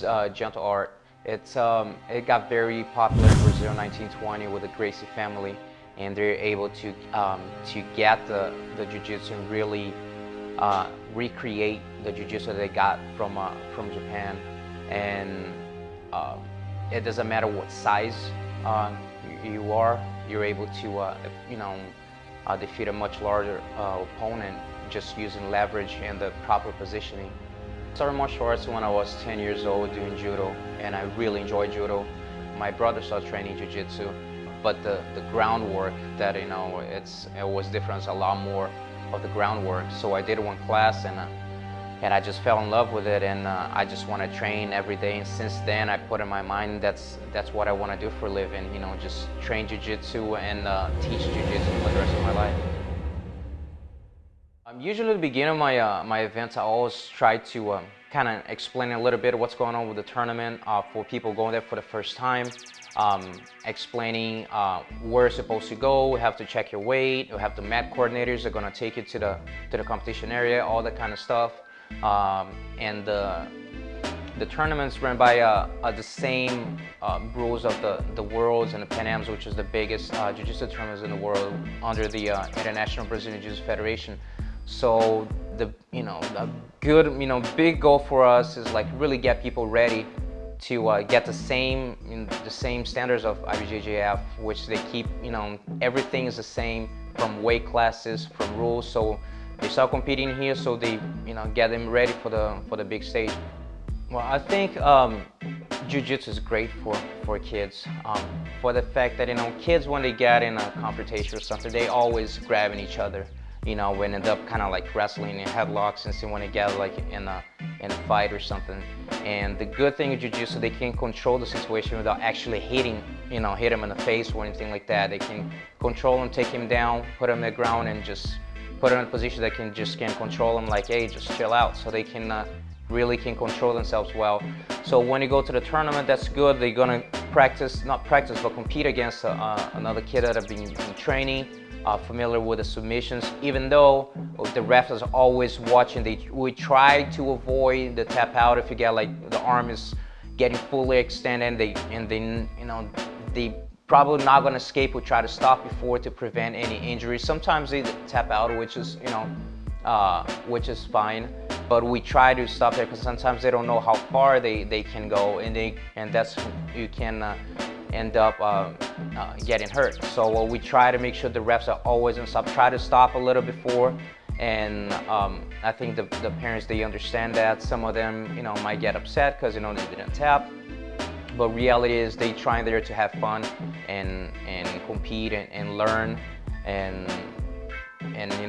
Japanese gentle art. It got very popular in Brazil in 1920 with the Gracie family, and they're able to get the jiu-jitsu and really recreate the jiu-jitsu they got from Japan. And it doesn't matter what size you are, you're able to defeat a much larger opponent just using leverage and the proper positioning. I started martial arts when I was 10 years old doing judo, and I really enjoyed judo. My brother started training jiu-jitsu, but the groundwork that it was different, a lot more of the groundwork. So I did one class and I just fell in love with it, and I just want to train every day. And since then, I put in my mind that's what I want to do for a living. Just train jiu-jitsu and teach jiu-jitsu for the rest of my life. Usually at the beginning of my events, I always try to kind of explain a little bit of what's going on with the tournament for people going there for the first time. Explaining where you're supposed to go, you have to check your weight, you have the mat coordinators that are going to take you to the competition area, all that kind of stuff. And the tournaments run by the same rules of the Worlds and the Pan Ams, which is the biggest jiu-jitsu tournaments in the world under the International Brazilian Jiu-Jitsu Federation. So the good big goal for us is like really get people ready to get the same standards of IBJJF, which they keep everything is the same from weight classes, from rules. So they start competing here, so they get them ready for the big stage. Well, I think jiu-jitsu is great for kids, for the fact that kids, when they get in a confrontation or something, they always grabbing each other. When end up kind of like wrestling in headlocks and see when they get like in a fight or something. And the good thing with jiu-jitsu, they can control the situation without actually hit him in the face or anything like that. They can control him, take him down, put him on the ground, and just put him in a position that can control him, like, hey, just chill out. So they can really control themselves well. So when you go to the tournament, that's good. They're gonna not practice, but compete against another kid that have been training, familiar with the submissions. Even though the refs are always watching, we try to avoid the tap out. If you get like the arm is getting fully extended, they probably not going to escape. We try to stop before to prevent any injuries. Sometimes they tap out, which is fine, but we try to stop there because sometimes they don't know how far they can go, and that's you can end up getting hurt. So we try to make sure the refs are always on stop. Try to stop a little before, and I think the parents, they understand that. Some of them might get upset because they didn't tap. But reality is they trying there to have fun and compete and learn, and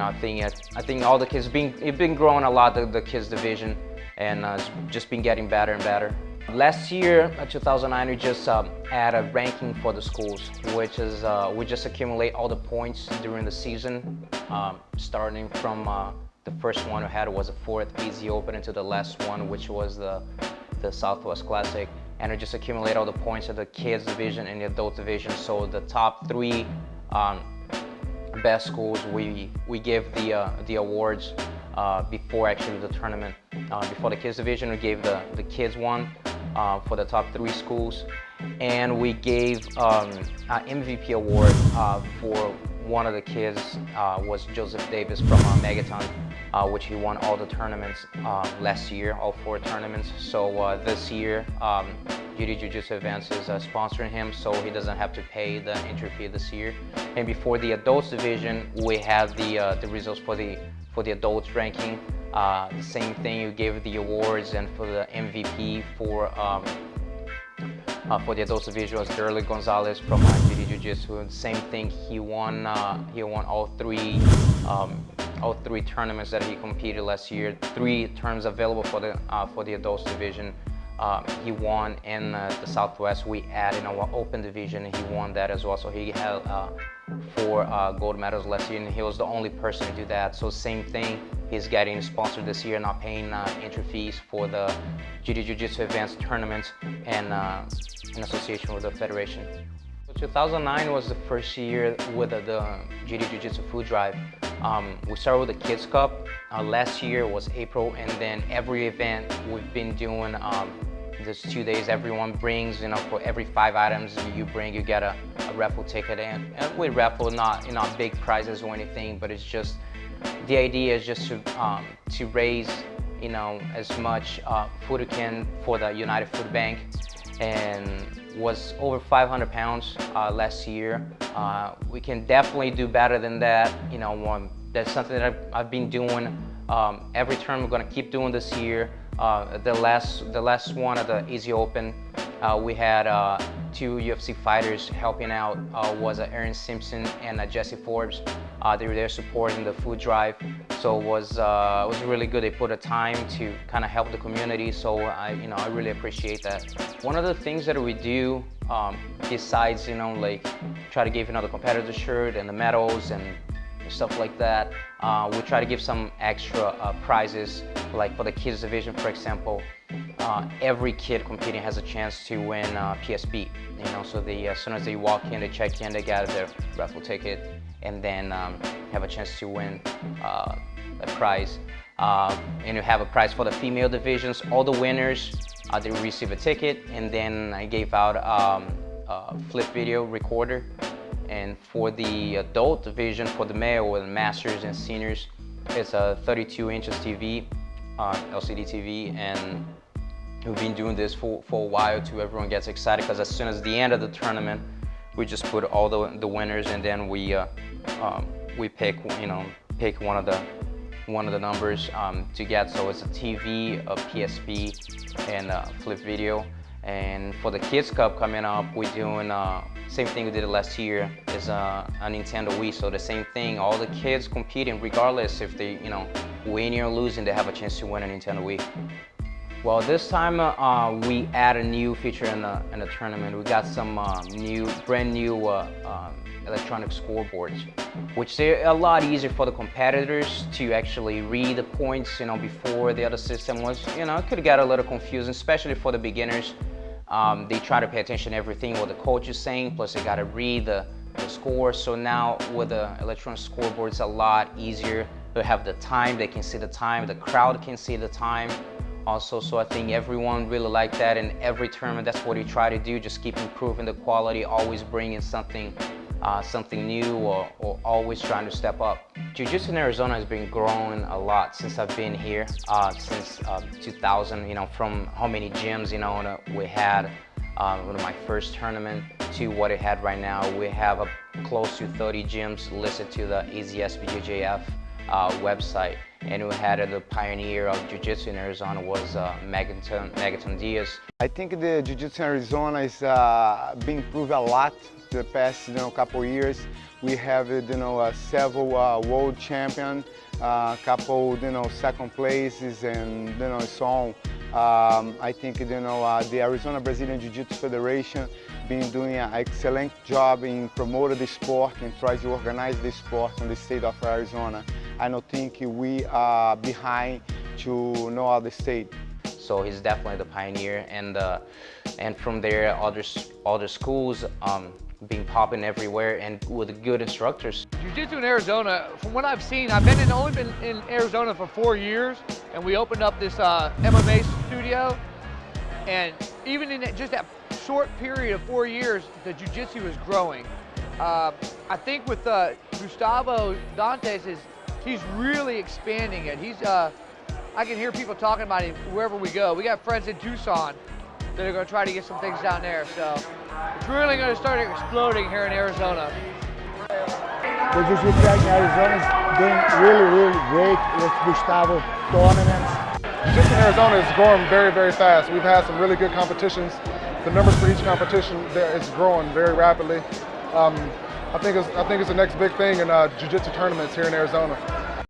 I think all the kids it's been growing a lot, the kids division, and it's just been getting better and better. Last year, 2009, we just had a ranking for the schools, which is we just accumulate all the points during the season, starting from the first one we had was the 4th AZ Open into the last one, which was the Southwest Classic. And we just accumulate all the points of the kids division and the adult division. So the top 3 best schools, we give the awards before actually the tournament. Before the kids division, we gave the kids one for the top 3 schools, and we gave an MVP award for one of the kids, was Joseph Davis from Megaton, which he won all the tournaments last year, all 4 tournaments. So this year, GD Jiu-Jitsu Events is sponsoring him, so he doesn't have to pay the entry fee this year. And before the adults division, we have the results for the adults ranking. The same thing, you gave the awards, and for the MVP for the adults division was Derly Gonzalez from GD Jiu-Jitsu. Same thing, he won all three tournaments that he competed last year. 3 terms available for the adults division. He won in the Southwest. We add in our open division, he won that as well. So he had 4 gold medals last year, and he was the only person to do that. So same thing, he's getting sponsored this year, not paying entry fees for the GD Jiu-Jitsu Advanced tournaments, and in association with the federation. So 2009 was the first year with the GD Jiu-Jitsu food drive. We started with the Kids Cup. Last year was April, and then every event we've been doing There's 2 days. Everyone brings, you know, for every 5 items you bring, you get a raffle ticket. And we raffle not big prizes or anything, but it's just the idea is just to raise, you know, as much food you can for the United Food Bank, and was over 500 pounds last year. We can definitely do better than that. You know, that's something that I've been doing every term. We're gonna keep doing this year. The last one of the Easy Open, we had 2 UFC fighters helping out. Was Aaron Simpson and Jesse Forbes. They were there supporting the food drive, so it was really good. They put a time to kind of help the community, so I really appreciate that. One of the things that we do, besides, you know, like try to give, you know, the competitor shirt and the medals and stuff like that, we try to give some extra prizes, like for the kids division, for example. Every kid competing has a chance to win PSP. You know, so as soon as they walk in, they check in, they get their raffle ticket, and then have a chance to win a prize. And you have a prize for the female divisions. All the winners, they receive a ticket, and then I gave out a flip video recorder. And for the adult division, for the male or the masters and seniors, it's a 32 inches TV, LCD TV, and we've been doing this for a while too. Everyone gets excited because as soon as the end of the tournament, we just put all the winners, and then we pick, you know, one of the numbers to get. So it's a TV, a PSP, and a flip video. And for the Kids Cup coming up, we're doing same thing we did last year, is a Nintendo Wii. So the same thing, all the kids competing, regardless if they, you know, winning or losing, they have a chance to win a Nintendo Wii. Well, this time we add a new feature in the tournament. We got some brand new electronic scoreboards, which they're a lot easier for the competitors to actually read the points. You know, before the other system was, you know, it could get a little confusing, especially for the beginners. They try to pay attention to everything what the coach is saying, plus they got to read the score. So now with the electronic scoreboard, it's a lot easier. They have the time, they can see the time, the crowd can see the time also. So I think everyone really liked that. In every tournament, that's what you try to do, just keep improving the quality, always bringing something new, or always trying to step up. Jiu-Jitsu in Arizona has been growing a lot since I've been here, since 2000, you know, from how many gyms, you know, we had one of my first tournament to what it had right now. We have close to 30 gyms listed to the AZSBJJF website. And we had the pioneer of Jiu-Jitsu in Arizona was Megaton Diaz. I think the Jiu-Jitsu in Arizona is being improved a lot the past, you know, couple years. We have, you know, several world champions, couple, you know, second places, and, you know, so on. I think, you know, the Arizona Brazilian Jiu-Jitsu Federation been doing an excellent job in promoting the sport and try to organize the sport in the state of Arizona. I don't think we are behind to no other state. So he's definitely the pioneer, and from there, other schools being popping everywhere and with good instructors. Jiu-Jitsu in Arizona, from what I've seen, I've only been in Arizona for 4 years, and we opened up this MMA studio, and even in just that short period of 4 years, the Jiu-Jitsu is growing. I think with Gustavo Dantas, he's really expanding it. I can hear people talking about him wherever we go. We got friends in Tucson that are going to try to get some things down there. So it's really going to start exploding here in Arizona. The Jiu-Jitsu in Arizona is doing really, really great with Gustavo tournaments. Jiu-Jitsu in Arizona is growing very, very fast. We've had some really good competitions. The numbers for each competition, it's growing very rapidly. I think it's the next big thing in Jiu-Jitsu tournaments here in Arizona.